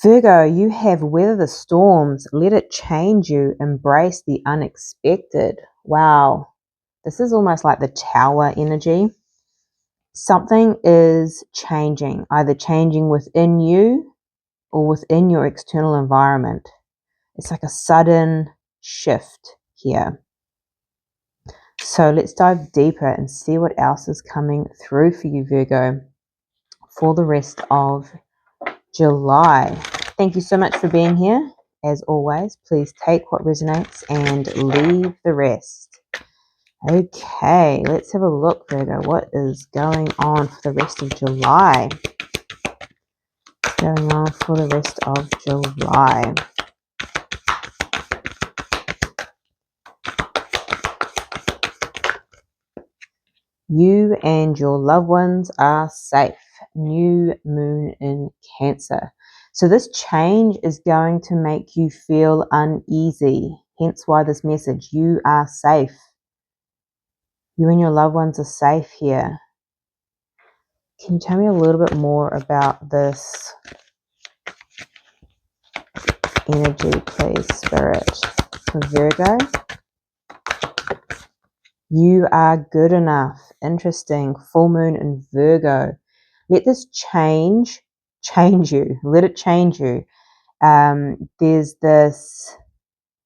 Virgo, you have weather the storms, let it change you, embrace the unexpected. Wow, this is almost like the tower energy. Something is changing, either changing within you or within your external environment. It's like a sudden shift here. So let's dive deeper and see what else is coming through for you, Virgo, for the rest of July. Thank you so much for being here. As always, please take what resonates and leave the rest. Okay, let's have a look, Virgo. What is going on for the rest of July? What's going on for the rest of July? You and your loved ones are safe. New moon in Cancer. So this change is going to make you feel uneasy. Hence why this message, you are safe. You and your loved ones are safe here. Can you tell me a little bit more about this energy, please, Spirit? For Virgo, you are good enough. Interesting. Full moon in Virgo. Let this change you. Let it change you. There's this,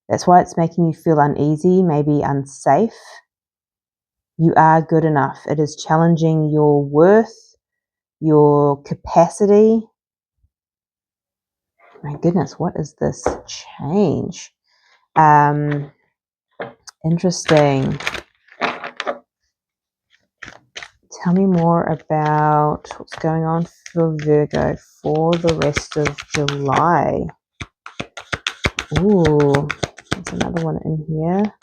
that's why it's making you feel uneasy, maybe unsafe. You are good enough. It is challenging your worth, your capacity. My goodness, what is this change? Interesting. Tell me more about what's going on for Virgo for the rest of July. Ooh, there's another one in here.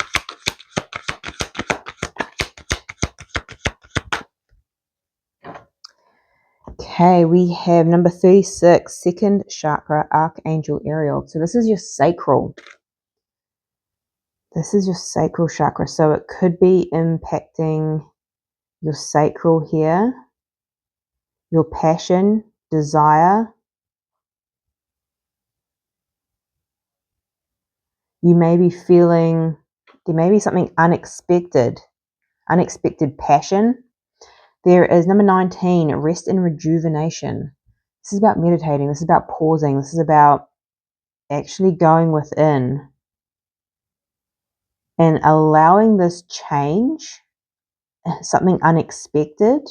Okay, we have number 36, second chakra, Archangel Ariel. So this is your sacral. This is your sacral chakra. So it could be impacting your sacral here, your passion, desire. You may be feeling, there may be something unexpected passion. There is number 19, rest and rejuvenation. This is about meditating. This is about pausing. This is about actually going within and allowing this change, something unexpected,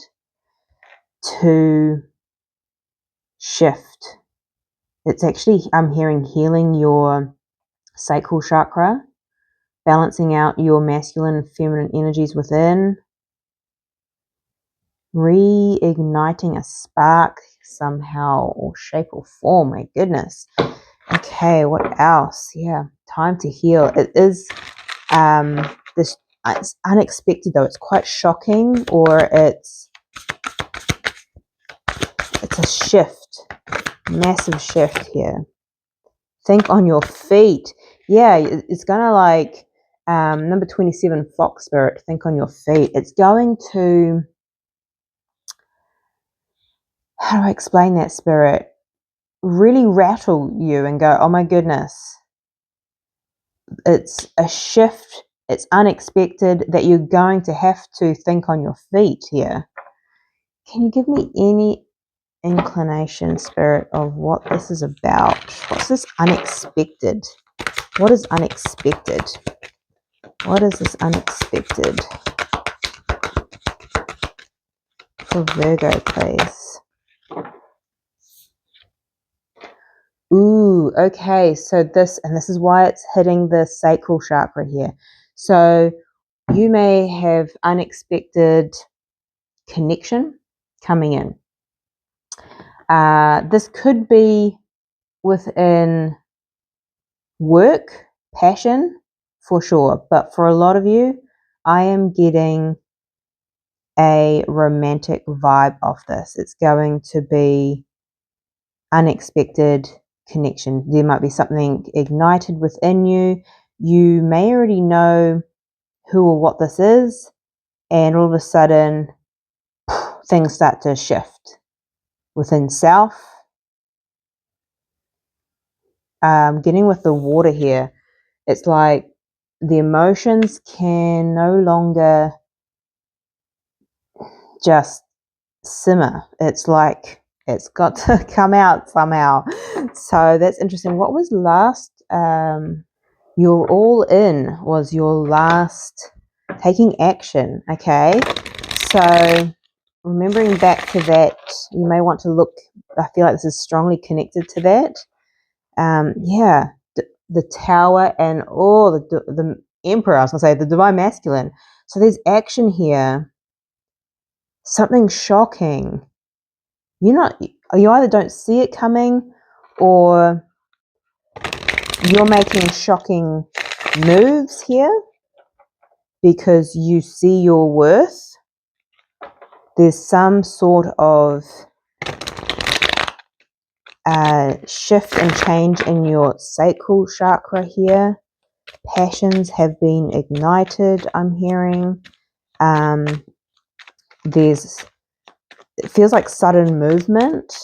to shift. It's actually, I'm hearing, healing your sacral chakra, balancing out your masculine and feminine energies within, reigniting a spark somehow or shape or form. My goodness. Okay, what else? Yeah, time to heal. It is this, it's unexpected though. It's quite shocking, or it's a shift, massive shift here. Think on your feet. Yeah, it's gonna like number 27, Fox Spirit. Think on your feet. It's going to, how do I explain that, Spirit? Really rattle you and go, oh my goodness. It's a shift. It's unexpected that you're going to have to think on your feet here. Can you give me any inclination, Spirit, of what this is about? What's this unexpected? What is unexpected? What is this unexpected for Virgo, please? Ooh, okay. So this is why it's hitting the sacral chakra here. So you may have unexpected connection coming in. This could be within work, passion, for sure. But for a lot of you, I am getting a romantic vibe of this. It's going to be unexpected connection. There might be something ignited within you. You may already know who or what this is, and all of a sudden things start to shift within self. getting with the water here, it's like the emotions can no longer just simmer. It's like it's got to come out somehow. So that's interesting. What was last? You're all in was your last taking action. Okay, so remembering back to that, you may want to look. I feel like this is strongly connected to that. Yeah, the Tower and the Emperor. I was gonna say the Divine Masculine. So there's action here. Something shocking. You either don't see it coming, or you're making shocking moves here because you see your worth. There's some sort of shift and change in your sacral chakra here. Passions have been ignited, I'm hearing. It feels like sudden movement.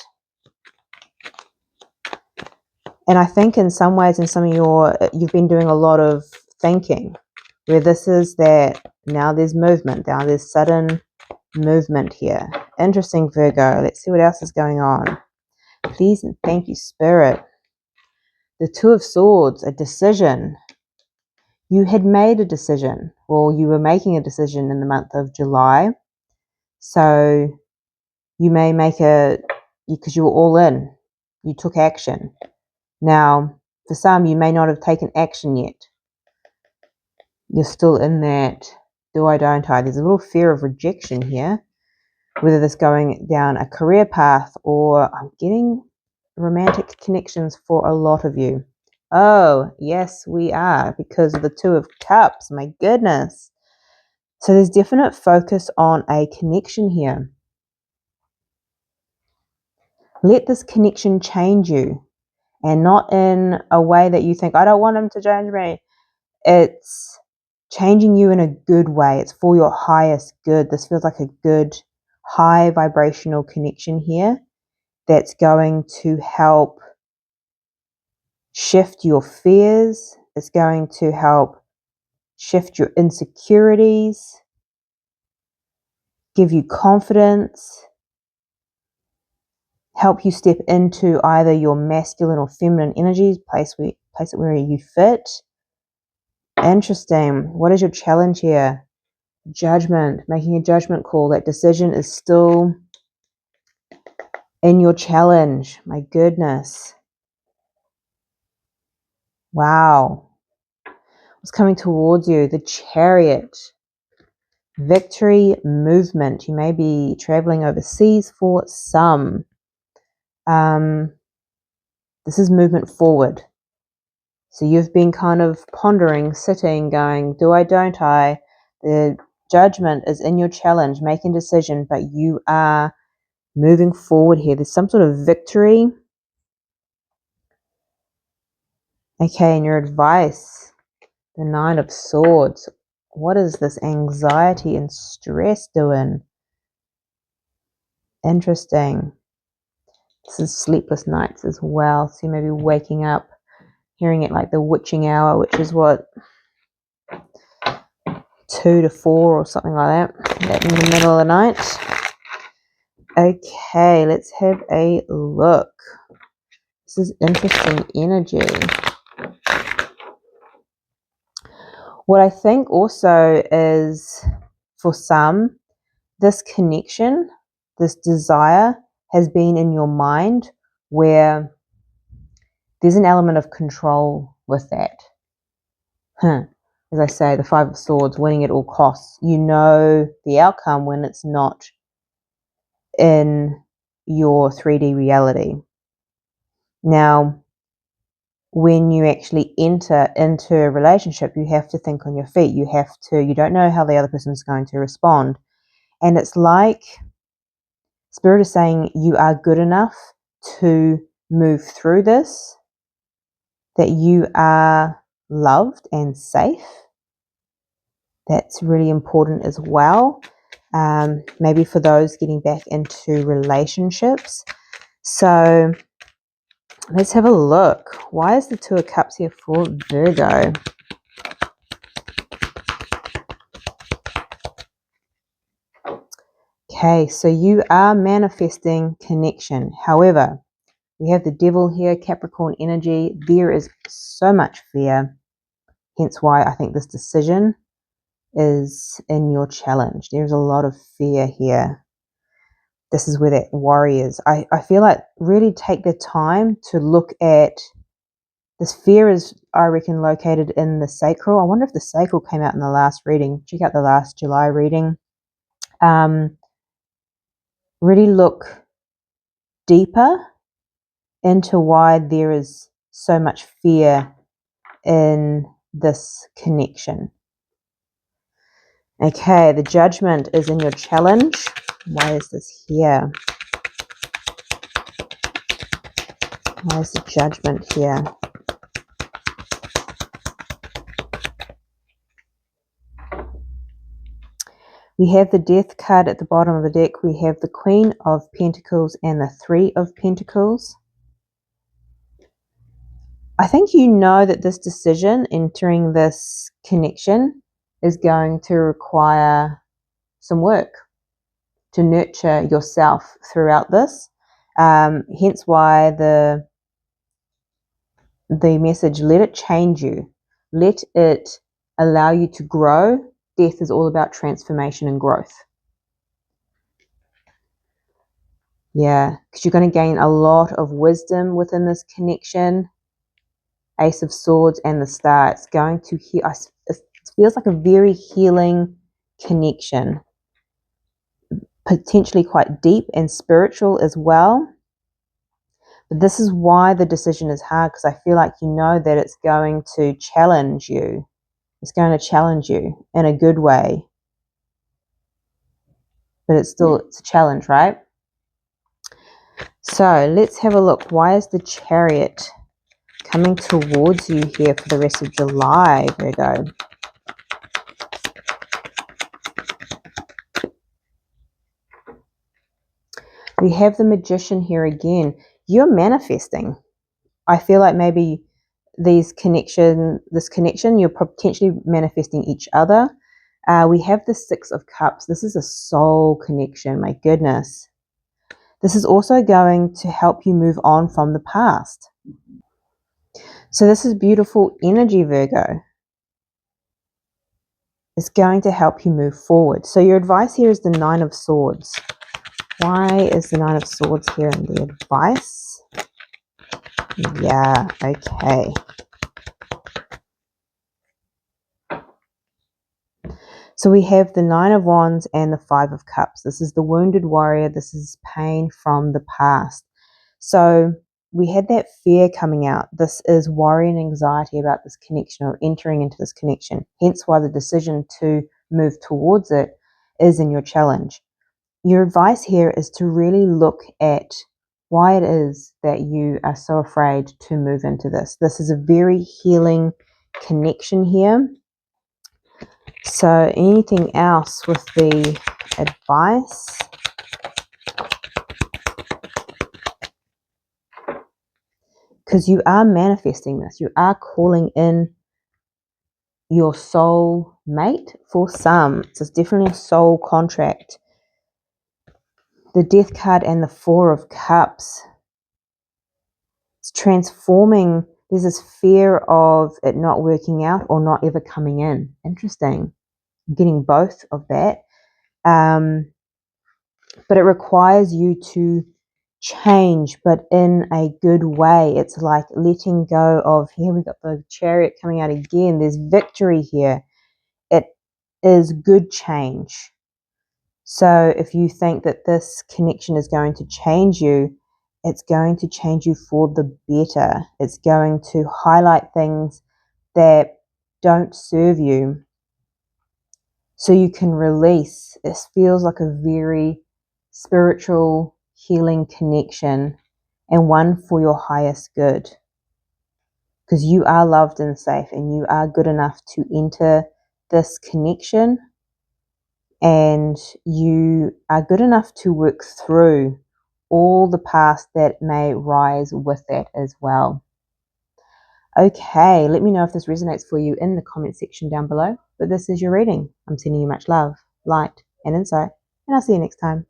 And I think in some ways, you've been doing a lot of thinking, where this is that now there's movement, now there's sudden movement here. Interesting, Virgo. Let's see what else is going on. Please and thank you, Spirit. The Two of Swords, a decision. You had made a decision, or you were making a decision in the month of July. So you may make because you were all in. You took action. Now, for some, you may not have taken action yet. You're still in that do I, don't I. There's a little fear of rejection here, whether this going down a career path, or I'm getting romantic connections for a lot of you. Oh, yes, we are, because of the Two of Cups. My goodness. So there's definite focus on a connection here. Let this connection change you, and not in a way that you think, I don't want him to change me. It's changing you in a good way. It's for your highest good. This feels like a good, high vibrational connection here that's going to help shift your fears. It's going to help shift your insecurities, give you confidence, help you step into either your masculine or feminine energies, place it where you fit. Interesting. What is your challenge here? Judgment, making a judgment call. That decision is still in your challenge. My goodness. Wow. What's coming towards you? The Chariot. Victory, movement. You may be traveling overseas for some. This is movement forward. So you've been kind of pondering, sitting, going, do I, don't I? The judgment is in your challenge, making a decision, but you are moving forward here. There's some sort of victory. Okay, and your advice, the Nine of Swords. What is this anxiety and stress doing? Interesting. This is sleepless nights as well. So you may be waking up, hearing it like the witching hour, which is what, 2 to 4 or something like that, in the middle of the night. Okay, let's have a look. This is interesting energy. What I think also is, for some, this connection, this desire has been in your mind, where there's an element of control with that. As I say, the Five of Swords, winning at all costs. You know the outcome when it's not in your 3D reality. Now, when you actually enter into a relationship, you have to think on your feet. You don't know how the other person is going to respond. And it's like Spirit is saying you are good enough to move through this, that you are loved and safe. That's really important as well. Maybe for those getting back into relationships. So Let's have a look. Why is the Two of Cups here for Virgo? Okay, so you are manifesting connection. However, we have the Devil here, Capricorn energy. There is so much fear. Hence why I think this decision is in your challenge. There's a lot of fear here. This is where that worry is. I feel like really take the time to look at this. Fear is, I reckon, located in the sacral. I wonder if the sacral came out in the last reading. Check out the last July reading. Really look deeper into why there is so much fear in this connection. Okay, the Judgment is in your challenge. Why is this here? Why is the Judgment here? We have the Death card at the bottom of the deck. We have the Queen of Pentacles and the Three of Pentacles. I think you know that this decision, entering this connection, is going to require some work to nurture yourself throughout this. Hence why the message, let it change you. Let it allow you to grow. Death is all about transformation and growth. Yeah, because you're going to gain a lot of wisdom within this connection. Ace of Swords and the Star. It's going to heal. It feels like a very healing connection. Potentially quite deep and spiritual as well. But this is why the decision is hard, because I feel like you know that it's going to challenge you. It's going to challenge you in a good way. But it's a challenge, right? So let's have a look. Why is the Chariot coming towards you here for the rest of July, Virgo? We have the Magician here again. You're manifesting. I feel like maybe this connection, you're potentially manifesting each other. We have the Six of Cups. This is a soul connection. My goodness. This is also going to help you move on from the past. So this is beautiful energy, Virgo. It's going to help you move forward. So your advice here is the Nine of Swords. Why is the Nine of Swords here in the advice? Yeah, okay. So we have the Nine of Wands and the Five of Cups. This is the wounded warrior. This is pain from the past. So we had that fear coming out. This is worry and anxiety about this connection or entering into this connection. Hence why the decision to move towards it is in your challenge. Your advice here is to really look at why it is that you are so afraid to move into this. This is a very healing connection here. So anything else with the advice? Because you are manifesting this. You are calling in your soul mate for some. So it's definitely a soul contract. The Death card and the Four of Cups. It's transforming. There's this fear of it not working out or not ever coming in. Interesting. I'm getting both of that. But it requires you to change, but in a good way. It's like letting go of, here we got the Chariot coming out again. There's victory here. It is good change. So if you think that this connection is going to change you, it's going to change you for the better. It's going to highlight things that don't serve you so you can release. It feels like a very spiritual healing connection and one for your highest good, because you are loved and safe and you are good enough to enter this connection, and you are good enough to work through all the past that may rise with that as well. Okay, let me know if this resonates for you in the comment section down below. But this is your reading. I'm sending you much love, light, and insight, and I'll see you next time.